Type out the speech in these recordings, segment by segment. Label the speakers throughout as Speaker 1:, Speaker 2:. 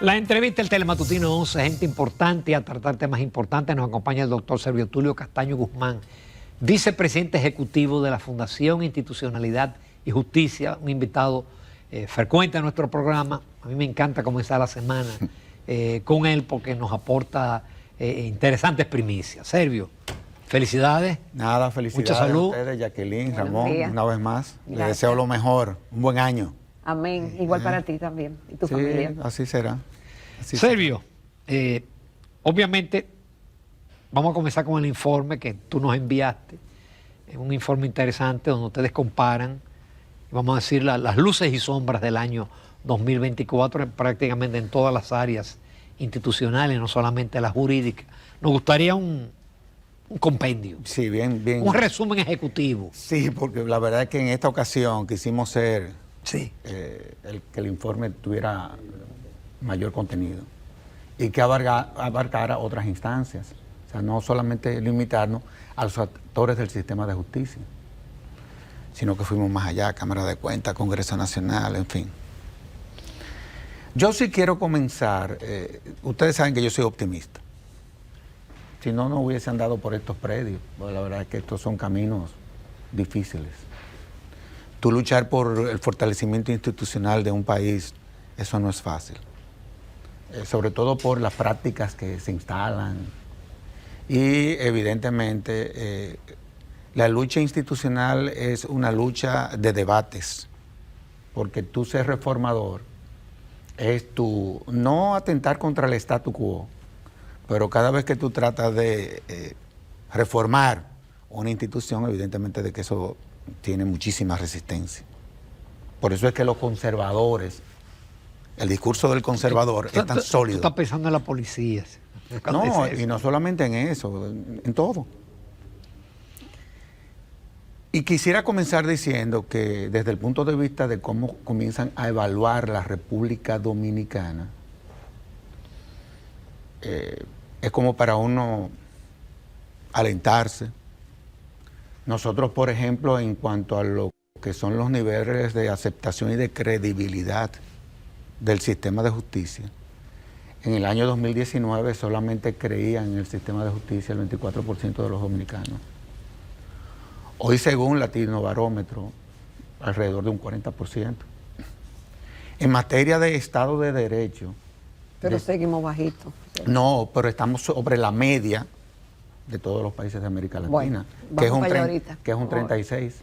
Speaker 1: La entrevista del Telematutino 11, gente importante, a tratar temas importantes, nos acompaña el doctor Servio Tulio Castaño Guzmán, vicepresidente ejecutivo de la Fundación Institucionalidad y Justicia, un invitado frecuente a nuestro programa. A mí me encanta comenzar la semana con él porque nos aporta interesantes primicias. Servio, felicidades.
Speaker 2: Nada, felicidades.
Speaker 1: Mucha salud.
Speaker 2: A ustedes, Jacqueline,
Speaker 3: Buenos
Speaker 2: Ramón,
Speaker 3: días.
Speaker 2: una vez más.
Speaker 3: Gracias.
Speaker 2: Les deseo lo mejor, un buen año.
Speaker 3: Amén. Igual para ti también y tu familia.
Speaker 2: Así será. Así
Speaker 1: Servio, obviamente vamos a comenzar con el informe que tú nos enviaste. Es un informe interesante donde ustedes comparan, vamos a decir, las luces y sombras del año 2024 prácticamente en todas las áreas institucionales, no solamente las jurídicas. Nos gustaría un compendio,
Speaker 2: Sí, bien.
Speaker 1: un resumen ejecutivo.
Speaker 2: Sí, porque la verdad es que en esta ocasión quisimos ser
Speaker 1: Sí.
Speaker 2: que el informe tuviera mayor contenido y que abarcara otras instancias. O sea, no solamente limitarnos a los actores del sistema de justicia, sino que fuimos más allá, Cámara de Cuentas, Congreso Nacional, en fin. Yo sí quiero comenzar, ustedes saben que yo soy optimista. Si no, no hubiese andado por estos predios, porque la verdad es que estos son caminos difíciles. Tú luchar por el fortalecimiento institucional de un país, eso no es fácil. Sobre todo por las prácticas que se instalan. Y evidentemente la lucha institucional es una lucha de debates, porque tú ser reformador es tu no atentar contra el statu quo, pero cada vez que tú tratas de reformar una institución, evidentemente de que eso tiene muchísima resistencia. Por eso es que los conservadores, el discurso del conservador es tan sólido.
Speaker 1: Tú estás pensando en la policía.
Speaker 2: No, y no solamente en eso, en todo. Y quisiera comenzar diciendo que desde el punto de vista de cómo comienzan a evaluar la República Dominicana, es como para uno alentarse. Nosotros, por ejemplo, en cuanto a lo que son los niveles de aceptación y de credibilidad del sistema de justicia, en el año 2019 solamente creían en el sistema de justicia el 24% de los dominicanos. Hoy, según Latino Barómetro, alrededor de un 40%. En materia de Estado de Derecho...
Speaker 3: Pero seguimos bajitos.
Speaker 2: No, pero estamos sobre la media de todos los países de América Latina,
Speaker 3: Bueno,
Speaker 2: que, es
Speaker 3: vamos
Speaker 2: un
Speaker 3: para allá ahorita.
Speaker 2: que es un 36.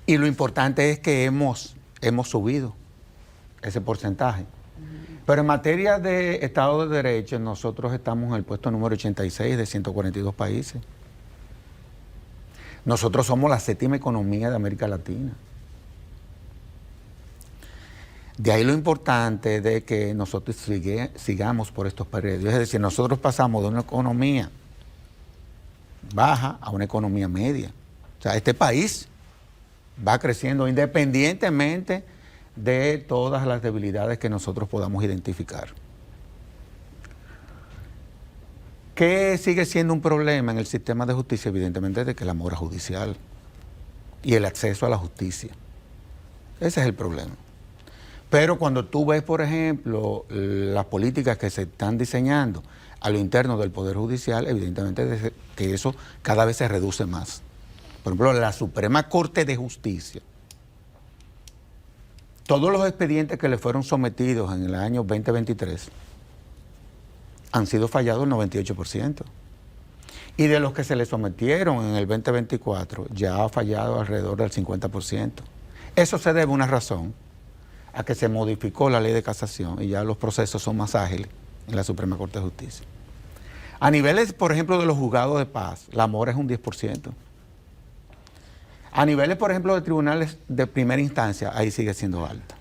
Speaker 2: Y lo importante es que hemos subido ese porcentaje. Pero en materia de Estado de Derecho, nosotros estamos en el puesto número 86 de 142 países. Nosotros somos la 7ª economía de América Latina. De ahí lo importante de que nosotros sigamos por estos periodos. Es decir, nosotros pasamos de una economía baja a una economía media. O sea, este país va creciendo independientemente de todas las debilidades que nosotros podamos identificar. ¿Qué sigue siendo un problema en el sistema de justicia? Evidentemente de que la mora judicial y el acceso a la justicia. Ese es el problema. Pero cuando tú ves, por ejemplo, las políticas que se están diseñando a lo interno del Poder Judicial, evidentemente que eso cada vez se reduce más. Por ejemplo, la Suprema Corte de Justicia, todos los expedientes que le fueron sometidos en el año 2023 han sido fallados el 98%. Y de los que se le sometieron en el 2024 ya ha fallado alrededor del 50%. Eso se debe a una razón, a que se modificó la ley de casación y ya los procesos son más ágiles en la Suprema Corte de Justicia. A niveles, por ejemplo, de los juzgados de paz, la mora es un 10%. A niveles, por ejemplo, de tribunales de primera instancia, ahí sigue siendo alta.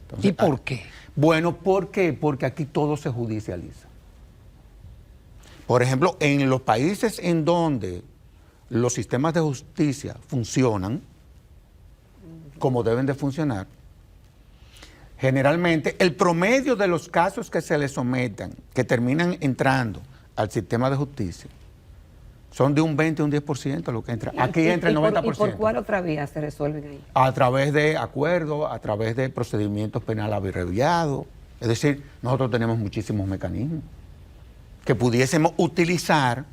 Speaker 2: Entonces,
Speaker 1: ¿Y por qué?
Speaker 2: Bueno, ¿por qué? Porque aquí todo se judicializa. Por ejemplo, en los países en donde los sistemas de justicia funcionan como deben de funcionar, generalmente el promedio de los casos que se les sometan, que terminan entrando al sistema de justicia, Son de un 20 a un 10% lo que entra. Aquí entra el 90%.
Speaker 3: ¿Y por cuál otra vía se resuelven ahí?
Speaker 2: A través de acuerdos, a través de procedimientos penales abreviados. Es decir, nosotros tenemos muchísimos mecanismos que pudiésemos utilizar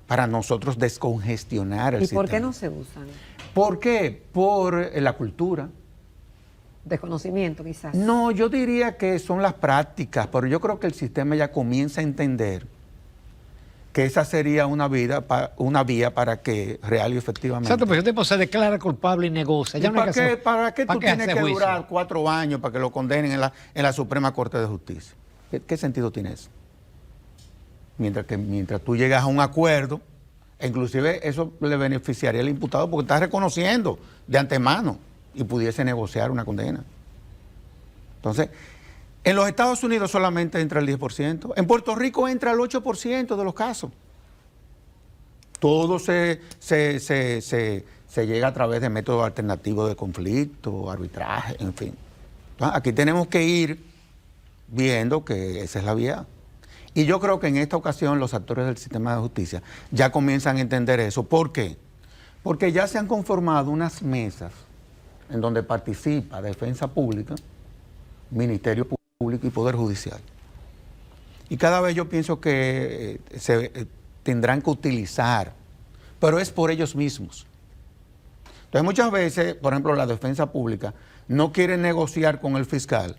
Speaker 2: para nosotros descongestionar el sistema.
Speaker 3: ¿Y por qué no se usan?
Speaker 2: ¿Por qué? Por la cultura.
Speaker 3: Desconocimiento, quizás.
Speaker 2: No, yo diría que son las prácticas, pero yo creo que el sistema ya comienza a entender que esa sería una vía para que real y efectivamente.
Speaker 1: Exacto, pero el tipo se declara culpable y negocia. Ya no hay que
Speaker 2: ¿Para qué tú tienes que
Speaker 1: juicio?
Speaker 2: durar 4 años para que lo condenen en la Suprema Corte de Justicia? ¿Qué sentido tiene eso? Mientras tú llegas a un acuerdo, inclusive eso le beneficiaría al imputado porque está reconociendo de antemano y pudiese negociar una condena. Entonces, en los Estados Unidos solamente entra el 10%, en Puerto Rico entra el 8% de los casos. Todo se llega a través de métodos alternativos de conflicto, arbitraje, en fin. Entonces, aquí tenemos que ir viendo que esa es la vía. Y yo creo que en esta ocasión los actores del sistema de justicia ya comienzan a entender eso. ¿Por qué? Porque ya se han conformado unas mesas en donde participa Defensa Pública, Ministerio Público y Poder Judicial. Y cada vez yo pienso que se tendrán que utilizar, pero es por ellos mismos. Entonces muchas veces, por ejemplo, la Defensa Pública no quiere negociar con el fiscal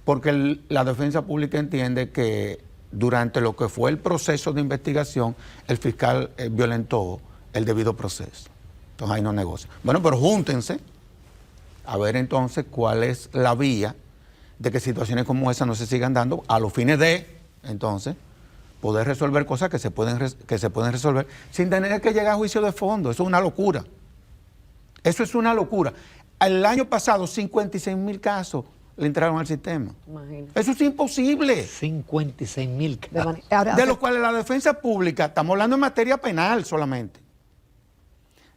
Speaker 2: porque la Defensa Pública entiende que durante lo que fue el proceso de investigación, el fiscal violentó el debido proceso. Entonces ahí no negocia. Bueno, pero júntense a ver entonces cuál es la vía de que situaciones como esa no se sigan dando a los fines de, entonces, poder resolver cosas que se pueden resolver sin tener que llegar a juicio de fondo. Eso es una locura. Eso es una locura. El año pasado, 56,000 casos le entraron al sistema. Imagínate. Eso es imposible.
Speaker 1: 56,000 casos.
Speaker 2: De los cuales la Defensa Pública, estamos hablando en materia penal solamente,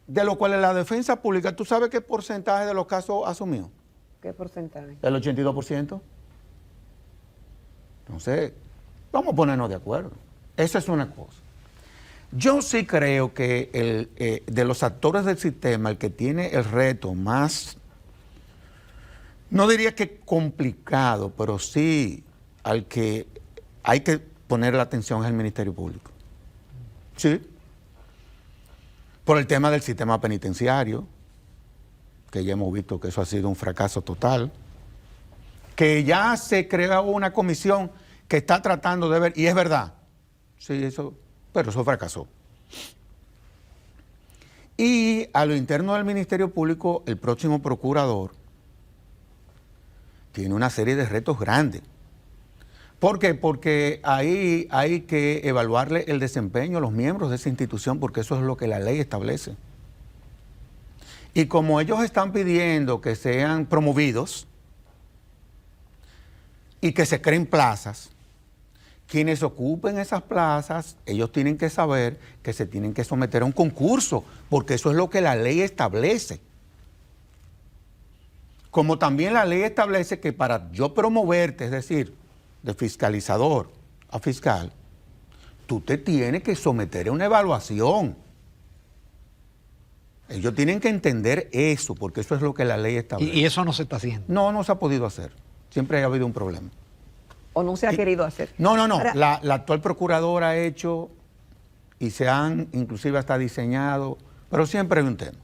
Speaker 2: de los cuales la Defensa Pública, ¿tú sabes qué porcentaje de los casos asumió?
Speaker 3: ¿Qué porcentaje?
Speaker 2: El 82%. Entonces, vamos a ponernos de acuerdo. Eso es una cosa. Yo sí creo que de los actores del sistema, el que tiene el reto más, no diría que complicado, pero sí al que hay que poner la atención es el Ministerio Público. Sí. Por el tema del sistema penitenciario, que ya hemos visto que eso ha sido un fracaso total, que ya se creó una comisión que está tratando de ver, y es verdad, sí, pero eso fracasó. Y a lo interno del Ministerio Público, el próximo procurador tiene una serie de retos grandes. ¿Por qué? Porque ahí hay que evaluarle el desempeño a los miembros de esa institución, porque eso es lo que la ley establece. Y como ellos están pidiendo que sean promovidos y que se creen plazas, quienes ocupen esas plazas, ellos tienen que saber que se tienen que someter a un concurso, porque eso es lo que la ley establece. Como también la ley establece que para yo promoverte, es decir, de fiscalizador a fiscal, tú te tienes que someter a una evaluación. Ellos tienen que entender eso, porque eso es lo que la ley establece.
Speaker 1: ¿Y eso no se está haciendo?
Speaker 2: No se ha podido hacer. Siempre ha habido un problema.
Speaker 3: ¿O no se ha querido hacer?
Speaker 2: No. Ahora, la actual procuradora ha hecho y se han inclusive hasta diseñado, pero siempre hay un tema.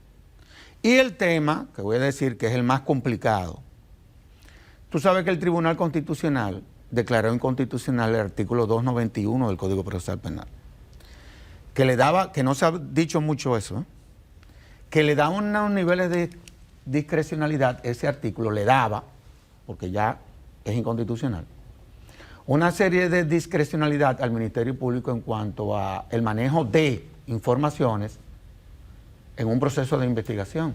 Speaker 2: Y el tema, que voy a decir que es el más complicado, tú sabes que el Tribunal Constitucional declaró inconstitucional el artículo 291 del Código Procesal Penal, que le daba, que no se ha dicho mucho eso, que le da unos niveles de discrecionalidad, ese artículo le daba, porque ya es inconstitucional, una serie de discrecionalidad al Ministerio Público en cuanto a el manejo de informaciones en un proceso de investigación.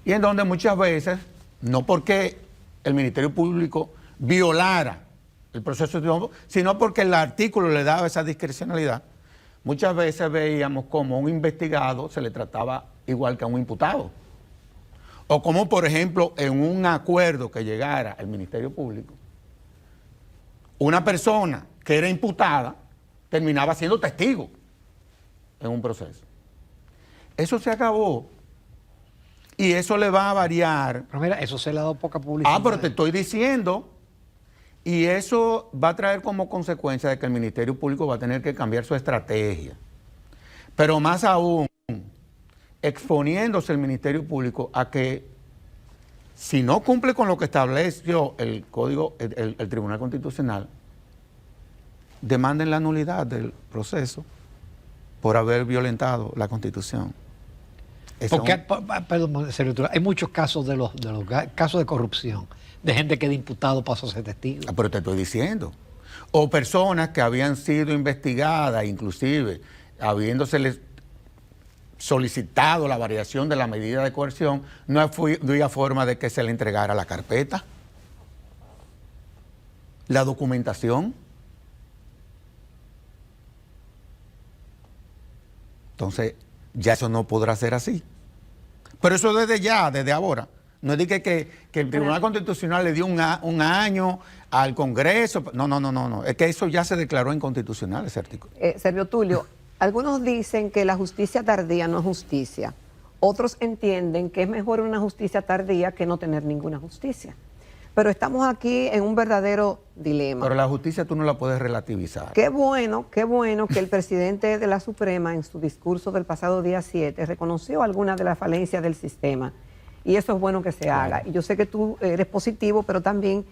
Speaker 2: Y en donde muchas veces, no porque el Ministerio Público violara el proceso, sino porque el artículo le daba esa discrecionalidad, muchas veces veíamos como a un investigado se le trataba igual que a un imputado. O como, por ejemplo, en un acuerdo que llegara al Ministerio Público, una persona que era imputada terminaba siendo testigo. en un proceso. Eso se acabó y eso le va a variar.
Speaker 1: Pero mira, eso se le ha dado poca publicidad.
Speaker 2: Pero te estoy diciendo, y eso va a traer como consecuencia de que el Ministerio Público va a tener que cambiar su estrategia. Pero más aún, exponiéndose el Ministerio Público a que si no cumple con lo que estableció el Código, el Tribunal Constitucional, demanden la nulidad del proceso por haber violentado la Constitución.
Speaker 1: Porque, perdón, Sergio Tulio, hay muchos casos de los casos de corrupción, de gente que de imputado pasó a ser testigo.
Speaker 2: Pero te estoy diciendo. O personas que habían sido investigadas, inclusive habiéndoseles solicitado la variación de la medida de coerción, no había forma de que se le entregara la carpeta, la documentación. Entonces, ya eso no podrá ser así. Pero eso desde ya, desde ahora. No es de que el Tribunal Constitucional le dio un año al Congreso. No. Es que eso ya se declaró inconstitucional, ese artículo.
Speaker 3: Sergio Tulio, algunos dicen que la justicia tardía no es justicia. Otros entienden que es mejor una justicia tardía que no tener ninguna justicia. Pero estamos aquí en un verdadero dilema.
Speaker 2: Pero la justicia tú no la puedes relativizar.
Speaker 3: Qué bueno que el presidente de la Suprema en su discurso del pasado día 7 reconoció algunas de las falencias del sistema. Y eso es bueno que se haga. Y yo sé que tú eres positivo, pero también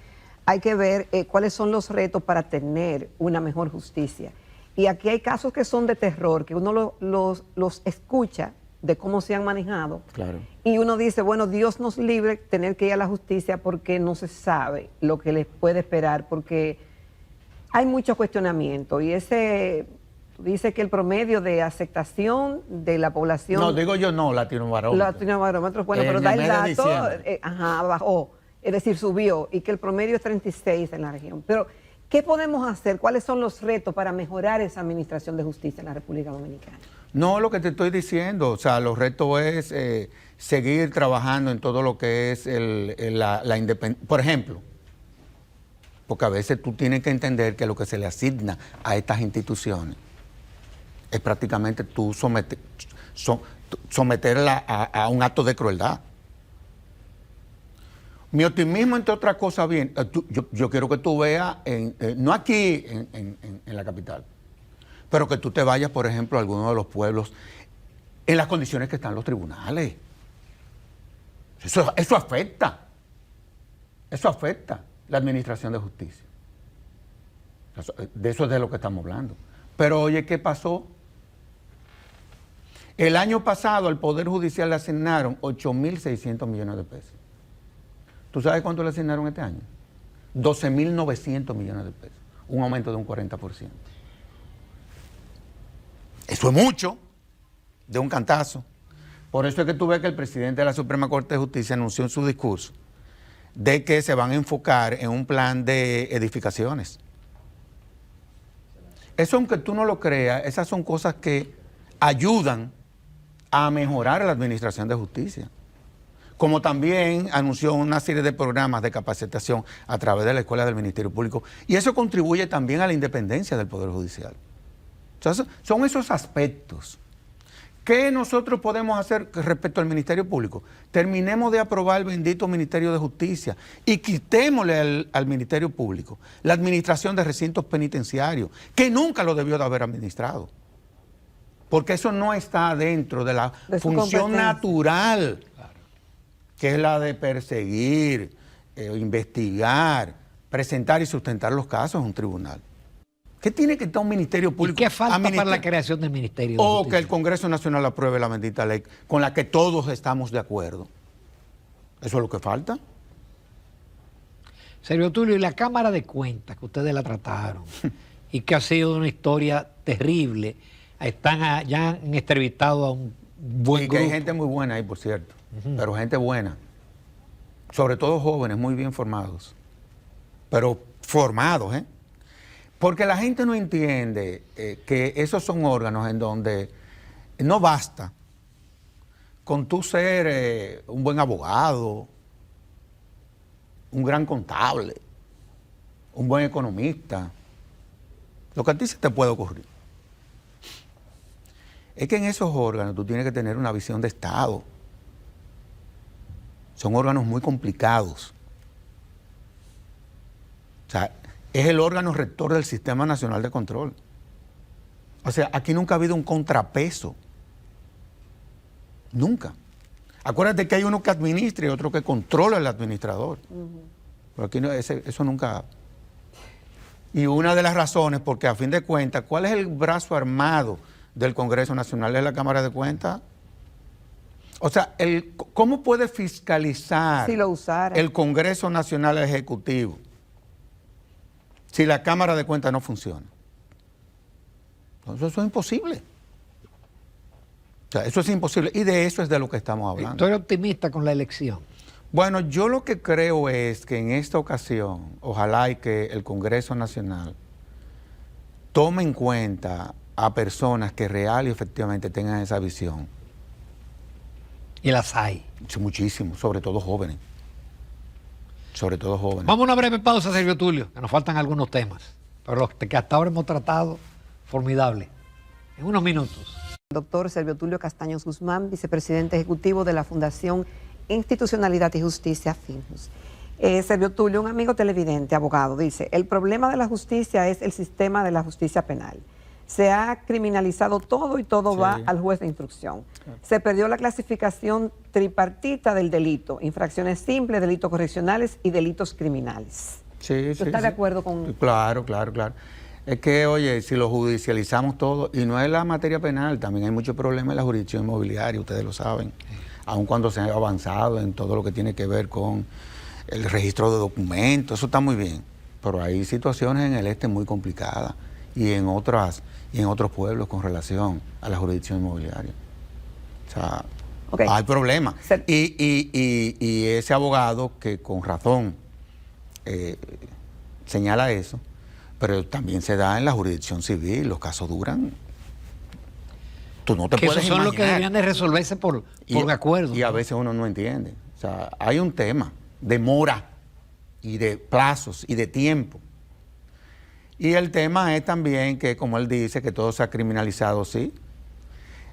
Speaker 3: hay que ver cuáles son los retos para tener una mejor justicia. Y aquí hay casos que son de terror, que uno los escucha de cómo se han manejado.
Speaker 2: Claro.
Speaker 3: Y uno dice, bueno, Dios nos libre tener que ir a la justicia porque no se sabe lo que les puede esperar, porque hay mucho cuestionamiento. Y tú dices que el promedio de aceptación de la población...
Speaker 2: No, digo yo no, Latinobarómetro.
Speaker 3: Latinobarómetro, bueno, pero da el dato, bajó, es decir, subió, y que el promedio es 36 en la región. Pero, ¿qué podemos hacer? ¿Cuáles son los retos para mejorar esa administración de justicia en la República Dominicana?
Speaker 2: No, lo que te estoy diciendo, o sea, los retos es seguir trabajando en todo lo que es la independencia. Por ejemplo, porque a veces tú tienes que entender que lo que se le asigna a estas instituciones es prácticamente tú someterla a un acto de crueldad. Mi optimismo, entre otras cosas, bien, yo quiero que tú veas, no aquí en la capital, pero que tú te vayas, por ejemplo, a alguno de los pueblos en las condiciones que están los tribunales. Eso afecta. Eso afecta la administración de justicia. De eso es de lo que estamos hablando. Pero oye, ¿qué pasó? El año pasado al Poder Judicial le asignaron 8.600 millones de pesos. ¿Tú sabes cuánto le asignaron este año? 12.900 millones de pesos. Un aumento de un 40%. Eso es mucho, de un cantazo. Por eso es que tú ves que el presidente de la Suprema Corte de Justicia anunció en su discurso de que se van a enfocar en un plan de edificaciones. Eso, aunque tú no lo creas, esas son cosas que ayudan a mejorar la administración de justicia. Como también anunció una serie de programas de capacitación a través de la Escuela del Ministerio Público. Y eso contribuye también a la independencia del Poder Judicial. Entonces, son esos aspectos. ¿Qué nosotros podemos hacer respecto al Ministerio Público? Terminemos de aprobar el bendito Ministerio de Justicia y quitémosle al Ministerio Público la administración de recintos penitenciarios, que nunca lo debió de haber administrado. Porque eso no está dentro de la función natural, que es la de perseguir, investigar, presentar y sustentar los casos en un tribunal. ¿Qué tiene que estar un Ministerio Público?
Speaker 1: ¿Y qué falta para la creación del Ministerio de
Speaker 2: Justicia?
Speaker 1: O
Speaker 2: que el Congreso Nacional apruebe la bendita ley con la que todos estamos de acuerdo. ¿Eso es lo que falta?
Speaker 1: Sergio Tulio, y la Cámara de Cuentas, que ustedes la trataron, y que ha sido una historia terrible, ya han entrevistado a un buen grupo.
Speaker 2: Y que hay gente muy buena ahí, por cierto, pero gente buena, sobre todo jóvenes, muy bien formados, pero formados, ¿eh? Porque la gente no entiende que esos son órganos en donde no basta con tú ser un buen abogado, un gran contable, un buen economista, lo que a ti se te puede ocurrir. Es que en esos órganos tú tienes que tener una visión de Estado. Son órganos muy complicados. O sea, es el órgano rector del Sistema Nacional de Control. O sea, aquí nunca ha habido un contrapeso. Nunca. Acuérdate que hay uno que administra y otro que controla al administrador. Pero aquí no, eso nunca... Y una de las razones, porque a fin de cuentas, ¿cuál es el brazo armado del Congreso Nacional? Es la Cámara de Cuentas. O sea, ¿cómo puede fiscalizar
Speaker 3: si lo usara
Speaker 2: el Congreso Nacional Ejecutivo si la Cámara de Cuentas no funciona? Entonces, eso es imposible. O sea, eso es imposible. Y de eso es de lo que estamos hablando.
Speaker 1: ¿Tú eres optimista con la elección?
Speaker 2: Bueno, yo lo que creo es que en esta ocasión, ojalá y que el Congreso Nacional tome en cuenta a personas que real y efectivamente tengan esa visión.
Speaker 1: Y las hay.
Speaker 2: Sí, muchísimo, sobre todo jóvenes. Sobre todo jóvenes.
Speaker 1: Vamos a una breve pausa, Servio Tulio, que nos faltan algunos temas, pero los que hasta ahora hemos tratado, formidable. En unos minutos.
Speaker 3: Doctor Servio Tulio Castaños Guzmán, vicepresidente ejecutivo de la Fundación Institucionalidad y Justicia, FINJUS. Servio Tulio, un amigo televidente, abogado, dice, el problema de la justicia es el sistema de la justicia penal. Se ha criminalizado todo y todo va al juez de instrucción. Se perdió la clasificación tripartita del delito, infracciones simples, delitos correccionales y delitos criminales.
Speaker 2: Sí,
Speaker 3: ¿Tú estás de acuerdo con...?
Speaker 2: Claro, claro, claro. Es que, oye, si lo judicializamos todo, y no es la materia penal, también hay muchos problemas en la jurisdicción inmobiliaria, ustedes lo saben, aun cuando se ha avanzado en todo lo que tiene que ver con el registro de documentos, eso está muy bien, pero hay situaciones en el este muy complicadas y en otros pueblos con relación a la jurisdicción inmobiliaria. O sea, hay problemas. Y ese abogado que con razón señala eso, pero también se da en la jurisdicción civil, los casos duran. Tú no te puedes
Speaker 1: esos son
Speaker 2: imaginar.
Speaker 1: los que deberían de resolverse por acuerdo.
Speaker 2: Y a veces uno no entiende. O sea, hay un tema de mora y de plazos y de tiempo. Y el tema es también que, como él dice, que todo se ha criminalizado, sí.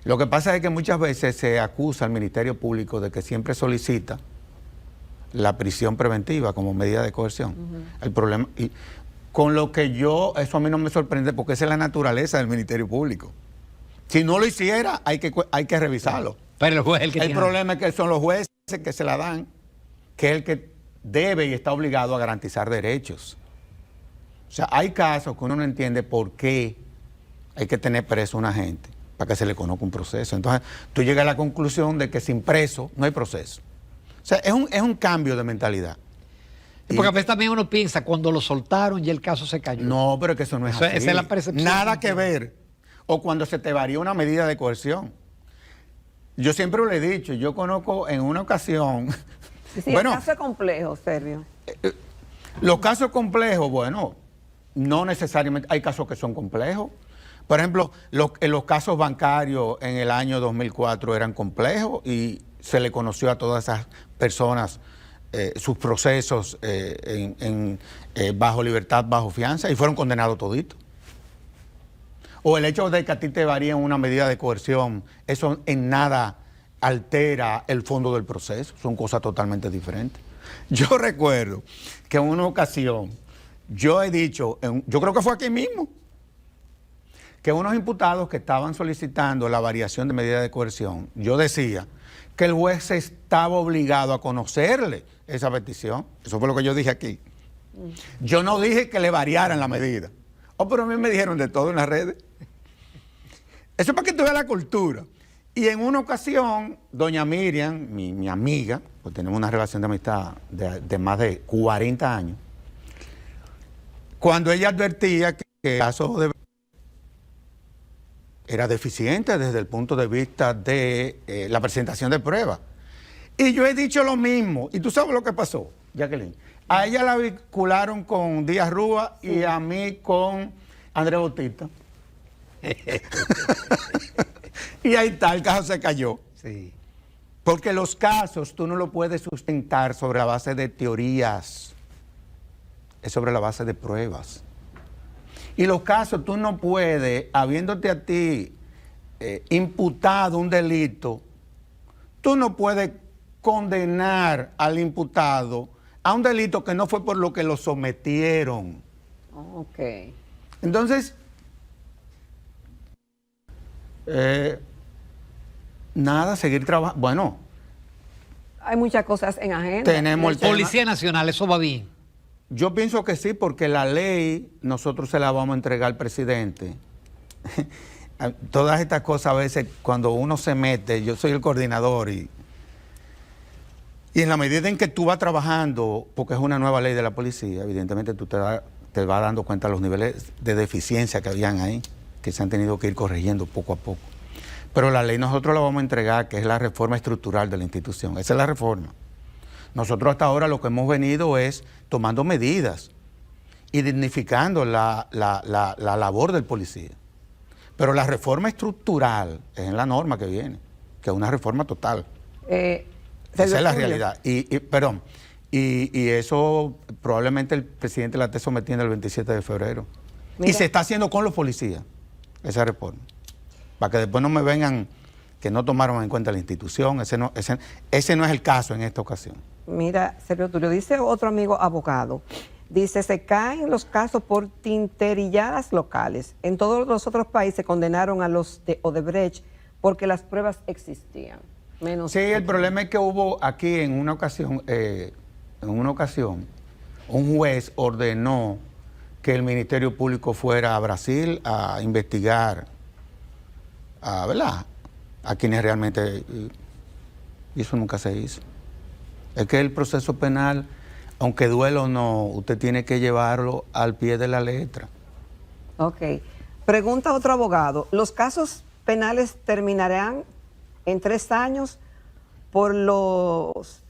Speaker 2: Lo que pasa es que muchas veces se acusa al Ministerio Público de que siempre solicita la prisión preventiva como medida de coerción. El problema... Con lo que eso a mí no me sorprende porque esa es la naturaleza del Ministerio Público. Si no lo hiciera, hay que revisarlo.
Speaker 1: Pero el juez es el que
Speaker 2: El problema es que son los jueces que se la dan, que es el que debe y está obligado a garantizar derechos. O sea, hay casos que uno no entiende por qué hay que tener preso a una gente para que se le conozca un proceso. Entonces, tú llegas a la conclusión de que sin preso no hay proceso. O sea, es un cambio de mentalidad.
Speaker 1: Porque a veces también uno piensa, cuando lo soltaron y el caso se cayó.
Speaker 2: No, pero es que eso no es así.
Speaker 1: Esa es la percepción.
Speaker 2: Nada que ver. O cuando se te varía una medida de coerción. Yo siempre lo he dicho, yo conozco en una ocasión...
Speaker 3: Sí, bueno, el caso es complejo, Servio.
Speaker 2: Los casos complejos, bueno, no necesariamente, hay casos que son complejos. Por ejemplo, los casos bancarios en el año 2004 eran complejos y se le conoció a todas esas personas sus procesos bajo libertad, bajo fianza, y fueron condenados toditos. O el hecho de que a ti te varíe una medida de coerción, eso en nada altera el fondo del proceso, son cosas totalmente diferentes. Yo recuerdo que en una ocasión, yo he dicho, yo creo que fue aquí mismo, que unos imputados que estaban solicitando la variación de medida de coerción, yo decía que el juez estaba obligado a conocerle esa petición. Eso fue lo que yo dije aquí. Yo no dije que le variaran la medida. Pero a mí me dijeron de todo en las redes. Eso es para que tú veas la cultura. Y en una ocasión, doña Miriam, mi amiga, pues tenemos una relación de amistad de más de 40 años, cuando ella advertía que el caso era deficiente desde el punto de vista de la presentación de pruebas. Y yo he dicho lo mismo. ¿Y tú sabes lo que pasó, Jacqueline? A ella la vincularon con Díaz Rúa y a mí con Andrés Bautista. Y ahí está, el caso se cayó.
Speaker 1: Sí.
Speaker 2: Porque los casos tú no lo puedes sustentar sobre la base de teorías, es sobre la base de pruebas. Y los casos tú no puedes, habiéndote a ti imputado un delito, tú no puedes condenar al imputado a un delito que no fue por lo que lo sometieron.
Speaker 3: Ok.
Speaker 2: Entonces, nada, seguir trabajando. Bueno,
Speaker 3: Hay muchas cosas en agenda.
Speaker 2: tenemos el tema.
Speaker 1: Policía Nacional, eso va bien.
Speaker 2: Yo pienso que sí, porque la ley nosotros se la vamos a entregar al presidente. Todas estas cosas a veces cuando uno se mete, yo soy el coordinador y en la medida en que tú vas trabajando, porque es una nueva ley de la policía, evidentemente tú te vas dando cuenta de los niveles de deficiencia que habían ahí, que se han tenido que ir corrigiendo poco a poco. Pero la ley nosotros la vamos a entregar, que es la reforma estructural de la institución. Esa es la reforma. Nosotros hasta ahora lo que hemos venido es tomando medidas y dignificando la labor del policía. Pero la reforma estructural es en la norma que viene, que es una reforma total. Esa es la realidad. Y eso probablemente el presidente la esté sometiendo el 27 de febrero.
Speaker 3: Mira.
Speaker 2: Y se está haciendo con los policías, esa reforma. Para que después no me vengan que no tomaron en cuenta la institución. Ese no es el caso en esta ocasión.
Speaker 3: Mira, Servio Tulio, dice otro amigo abogado, dice, se caen los casos por tinterilladas locales. En todos los otros países condenaron a los de Odebrecht porque las pruebas existían. Menos
Speaker 2: sí, el problema es que hubo aquí en una ocasión, un juez ordenó que el Ministerio Público fuera a Brasil a investigar, ¿verdad?, a quienes realmente, y eso nunca se hizo. Es que el proceso penal, aunque duela o no, usted tiene que llevarlo al pie de la letra.
Speaker 3: Ok. Pregunta otro abogado, ¿los casos penales terminarán en 3 años por los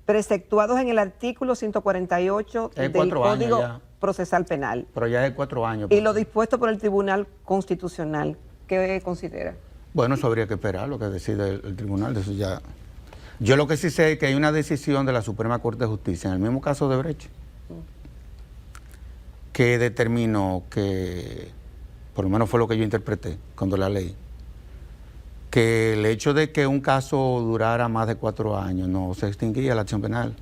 Speaker 3: preceptuados en el artículo 148 del
Speaker 2: 4 años
Speaker 3: Código
Speaker 2: ya.
Speaker 3: Procesal Penal
Speaker 2: Pero ya es 4 años.
Speaker 3: y lo dispuesto por el Tribunal Constitucional? ¿Qué considera?
Speaker 2: Bueno, eso habría que esperar lo que decide el tribunal. De eso ya. Yo lo que sí sé es que hay una decisión de la Suprema Corte de Justicia, en el mismo caso de Brecht, que determinó que, por lo menos fue lo que yo interpreté cuando la leí, que el hecho de que un caso durara más de 4 años no se extinguía la acción penal.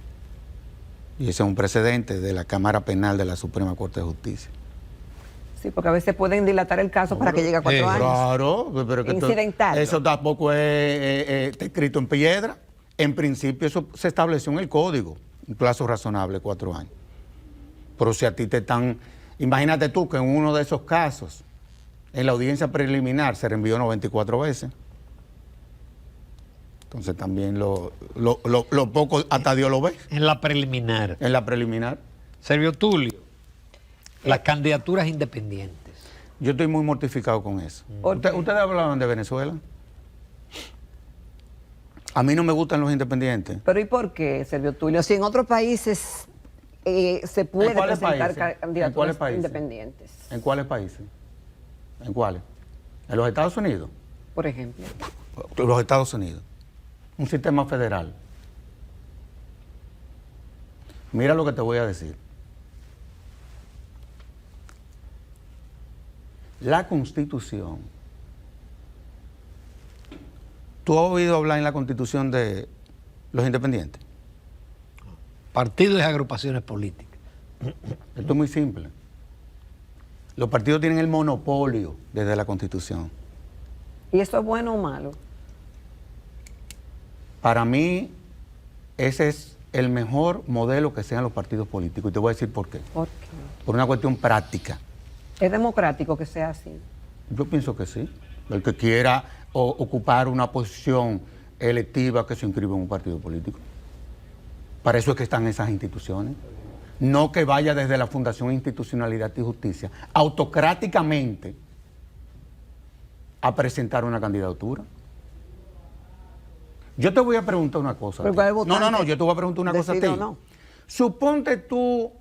Speaker 2: Y ese es un precedente de la Cámara Penal de la Suprema Corte de Justicia.
Speaker 3: Sí, porque a veces pueden dilatar el caso para que llegue a 4 años.
Speaker 2: Claro, pero que
Speaker 3: Incidental.
Speaker 2: eso tampoco está escrito en piedra. En principio eso se estableció en el código, un plazo razonable, 4 años. Pero si a ti te están... Imagínate tú que en uno de esos casos, en la audiencia preliminar se reenvió 94 veces. Entonces también lo poco hasta Dios lo ve.
Speaker 1: En la preliminar.
Speaker 2: En la preliminar.
Speaker 1: Servio Tulio, las candidaturas independientes.
Speaker 2: Yo estoy muy mortificado con eso. ¿Ustedes hablaban de Venezuela? A mí no me gustan los independientes.
Speaker 3: Pero ¿y por qué, Servio Tulio? Si en otros países se puede
Speaker 2: ¿En cuáles
Speaker 3: presentar
Speaker 2: países?
Speaker 3: candidaturas
Speaker 2: ¿En cuáles países?
Speaker 3: independientes,
Speaker 2: ¿En cuáles países? ¿En cuáles? ¿En los Estados Unidos?
Speaker 3: por ejemplo?
Speaker 2: Los Estados Unidos. Un sistema federal. Mira lo que te voy a decir. La Constitución. ¿Tú has oído hablar en la Constitución de los independientes?
Speaker 1: Partidos y agrupaciones políticas.
Speaker 2: Esto es muy simple. Los partidos tienen el monopolio desde la Constitución.
Speaker 3: ¿Y eso es bueno o malo?
Speaker 2: Para mí, ese es el mejor modelo que sean los partidos políticos. Y te voy a decir por qué.
Speaker 3: ¿Por qué?
Speaker 2: Por una cuestión práctica.
Speaker 3: ¿Es democrático que sea así?
Speaker 2: Yo pienso que sí. El que quiera ocupar una posición electiva, que se inscriba en un partido político. Para eso es que están esas instituciones. No que vaya desde la Fundación Institucionalidad y Justicia autocráticamente a presentar una candidatura. Yo te voy a preguntar una cosa.
Speaker 3: Pero ¿cuál es el votante?
Speaker 2: No, yo te voy a preguntar una cosa a ti.
Speaker 3: Decide o no.
Speaker 2: Suponte tú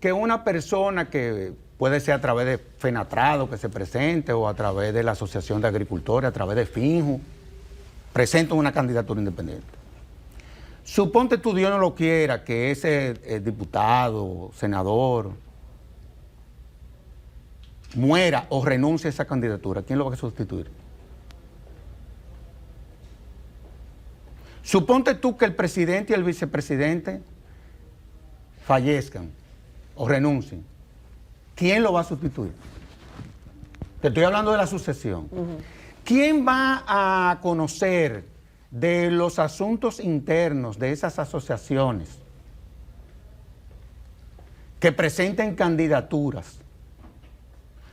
Speaker 2: que una persona que puede ser a través de Fenatrado que se presente o a través de la Asociación de Agricultores, a través de Finju, presenta una candidatura independiente. Suponte tú, Dios no lo quiera, que ese diputado, senador, muera o renuncie a esa candidatura. ¿Quién lo va a sustituir? Suponte tú que el presidente y el vicepresidente fallezcan o renuncien. ¿Quién lo va a sustituir? Te estoy hablando de la sucesión. ¿Quién va a conocer de los asuntos internos de esas asociaciones que presenten candidaturas?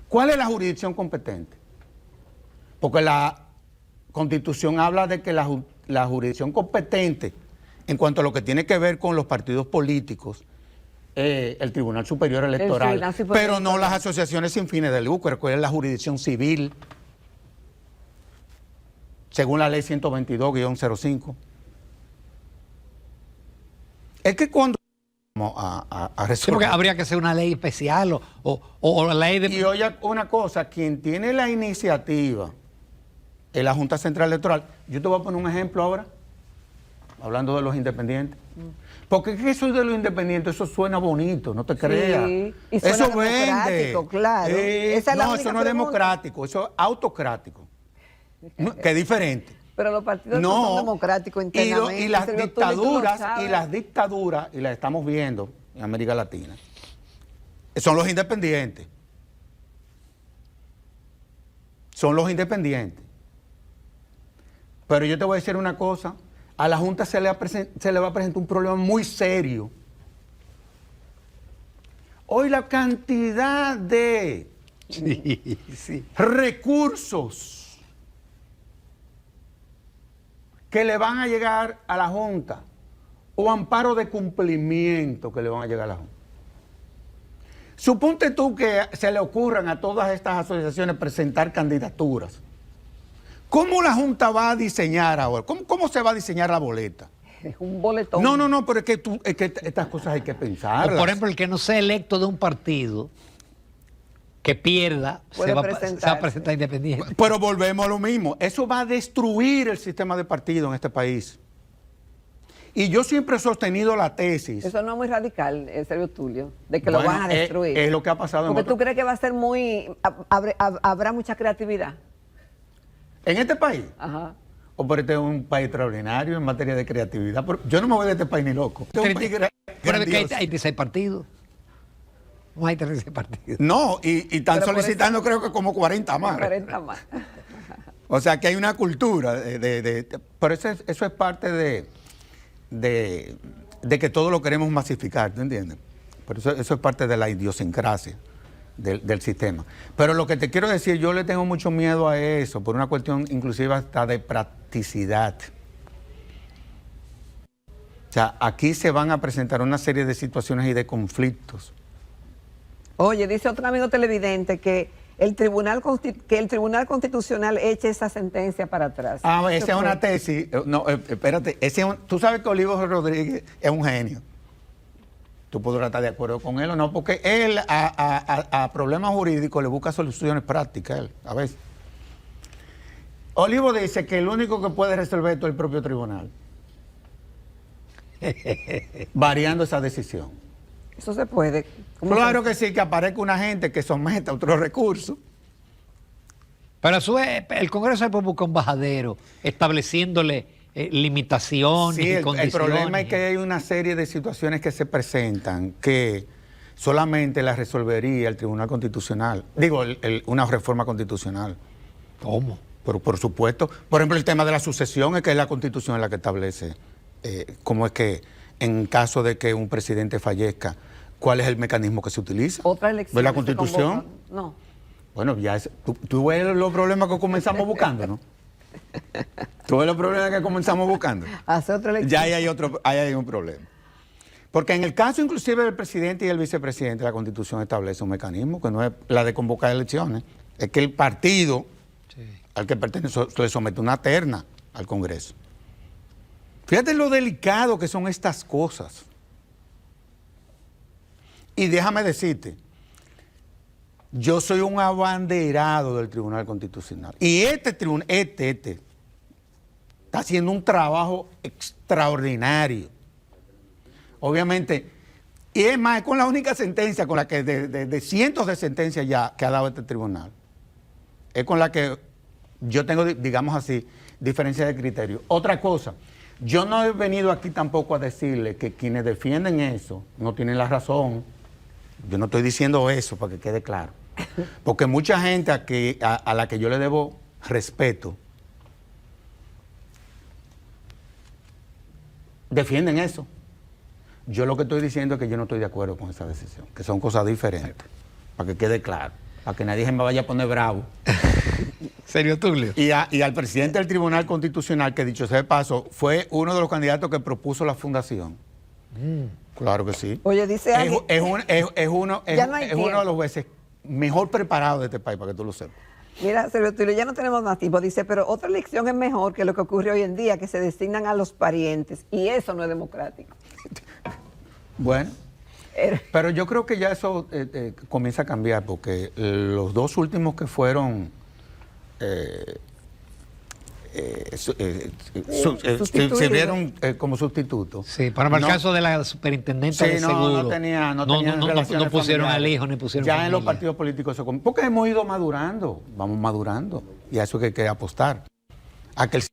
Speaker 2: ¿Cuál es la jurisdicción competente? Porque la Constitución habla de que la jurisdicción competente en cuanto a lo que tiene que ver con los partidos políticos, el Tribunal Superior Electoral, pero no las asociaciones sin fines de lucro, que es la jurisdicción civil, según la ley 122-05. Es que cuando vamos a
Speaker 1: Sí,
Speaker 2: resolver...
Speaker 1: porque habría que hacer una ley especial o la ley de...
Speaker 2: Y oye, una cosa, quien tiene la iniciativa es la Junta Central Electoral. Yo te voy a poner un ejemplo ahora, hablando de los independientes. Porque es que eso de los independientes, eso suena bonito, no te creas.
Speaker 3: y suena
Speaker 2: Eso
Speaker 3: democrático,
Speaker 2: vende.
Speaker 3: claro. Esa es la
Speaker 2: No,
Speaker 3: única
Speaker 2: eso no es
Speaker 3: pregunta.
Speaker 2: democrático, eso es autocrático. Que es diferente.
Speaker 3: Pero los partidos no son democráticos internamente.
Speaker 2: Y las
Speaker 3: Sergio, tú lo
Speaker 2: dictaduras,
Speaker 3: sabes.
Speaker 2: y las estamos viendo en América Latina, son los independientes. Son los independientes. Pero yo te voy a decir una cosa, a la Junta se le va a presentar un problema muy serio. Hoy la cantidad de recursos que le van a llegar a la Junta o amparo de cumplimiento que le van a llegar a la Junta. Suponte tú que se le ocurran a todas estas asociaciones presentar candidaturas. ¿Cómo la Junta va a diseñar ahora? ¿Cómo se va a diseñar la boleta?
Speaker 3: Es un boletón.
Speaker 2: No, pero es que estas cosas hay que pensarlas.
Speaker 1: O, por ejemplo, el que no sea electo de un partido que pierda se va a presentar independiente.
Speaker 2: Pero volvemos a lo mismo. Eso va a destruir el sistema de partido en este país. Y yo siempre he sostenido la tesis.
Speaker 3: Eso no es muy radical, Sergio Tulio, de que lo van a destruir.
Speaker 2: Es lo que ha pasado en
Speaker 3: Porque tú crees que va a ser muy... habrá mucha creatividad.
Speaker 2: ¿En este país?
Speaker 3: Ajá.
Speaker 2: O por este es un país extraordinario en materia de creatividad. Pero yo no me voy de este país ni loco. Este es un país
Speaker 1: Pero es que
Speaker 2: grandioso.
Speaker 1: hay 16 partidos. No hay 13 partidos.
Speaker 2: No, y están
Speaker 3: Pero por
Speaker 2: solicitando creo que como 40 más.
Speaker 3: 40 más.
Speaker 2: O sea que hay una cultura pero eso es parte de que todo lo queremos masificar, ¿te entiendes? Pero eso es parte de la idiosincrasia del sistema. Pero lo que te quiero decir, yo le tengo mucho miedo a eso, por una cuestión inclusive hasta de practicidad. O sea, aquí se van a presentar una serie de situaciones y de conflictos.
Speaker 3: Oye, dice otro amigo televidente que el Tribunal Constitucional eche esa sentencia para atrás.
Speaker 2: Esa es una tesis. No, espérate. Tú sabes que Olivo Rodríguez es un genio. Tú podrás estar de acuerdo con él o no, porque él a problemas jurídicos le busca soluciones prácticas, él, a veces. Olivo dice que el único que puede resolver esto es el propio tribunal. Variando esa decisión.
Speaker 3: Eso se puede.
Speaker 2: Claro que sí, que aparezca una gente que someta otro recurso.
Speaker 1: Pero a su vez, el Congreso después busca un bajadero, estableciéndole limitaciones
Speaker 2: Sí,
Speaker 1: y condiciones.
Speaker 2: el problema es que hay una serie de situaciones que se presentan que solamente las resolvería el Tribunal Constitucional. Digo, una reforma constitucional.
Speaker 1: ¿Cómo?
Speaker 2: Pero por supuesto. Por ejemplo, el tema de la sucesión es que es la Constitución la que establece cómo es que en caso de que un presidente fallezca, ¿cuál es el mecanismo que se utiliza?
Speaker 3: Otra elección.
Speaker 2: ¿Ves la Constitución?
Speaker 3: No.
Speaker 2: Bueno, ya tú ves los problemas que comenzamos buscando, ¿no? Tú ves los problemas que comenzamos buscando.
Speaker 3: Hace otra elección.
Speaker 2: Ya ahí hay un problema. Porque en el caso inclusive del presidente y el vicepresidente, la Constitución establece un mecanismo que no es la de convocar elecciones, es que el partido al que pertenece le somete una terna al Congreso. Fíjate lo delicado que son estas cosas. Y déjame decirte, yo soy un abanderado del Tribunal Constitucional. Y este tribunal, está haciendo un trabajo extraordinario. Obviamente, y es más, es con la única sentencia, con la que de cientos de sentencias ya que ha dado este tribunal, es con la que yo tengo, digamos así, diferencia de criterio. Otra cosa, Yo no he venido aquí tampoco a decirle que quienes defienden eso no tienen la razón. Yo no estoy diciendo eso para que quede claro. Porque mucha gente a la que yo le debo respeto defienden eso. Yo lo que estoy diciendo es que yo no estoy de acuerdo con esa decisión, que son cosas diferentes, para que quede claro, para que nadie me vaya a poner bravo.
Speaker 1: Sergio Tulio.
Speaker 2: Y al presidente del Tribunal Constitucional, que dicho sea de paso, fue uno de los candidatos que propuso la fundación. Claro que sí.
Speaker 3: Oye, dice alguien...
Speaker 2: Es uno
Speaker 3: Ya no hay
Speaker 2: de
Speaker 3: tiempo.
Speaker 2: los jueces mejor preparados de este país, para que tú lo sepas.
Speaker 3: Mira, Sergio Tulio, ya no tenemos más tiempo. Dice, pero otra elección es mejor que lo que ocurre hoy en día, que se designan a los parientes. Y eso no es democrático.
Speaker 2: Bueno, pero yo creo que ya eso comienza a cambiar, porque los dos últimos que fueron sirvieron como sustitutos.
Speaker 1: Sí, para el caso de la superintendente de seguro.
Speaker 2: No tenían
Speaker 1: no
Speaker 2: relaciones
Speaker 1: pusieron
Speaker 2: familiares.
Speaker 1: al hijo ni pusieron
Speaker 2: ya
Speaker 1: familia.
Speaker 2: en los partidos políticos porque hemos ido madurando, vamos madurando, y a eso que hay que apostar, a que el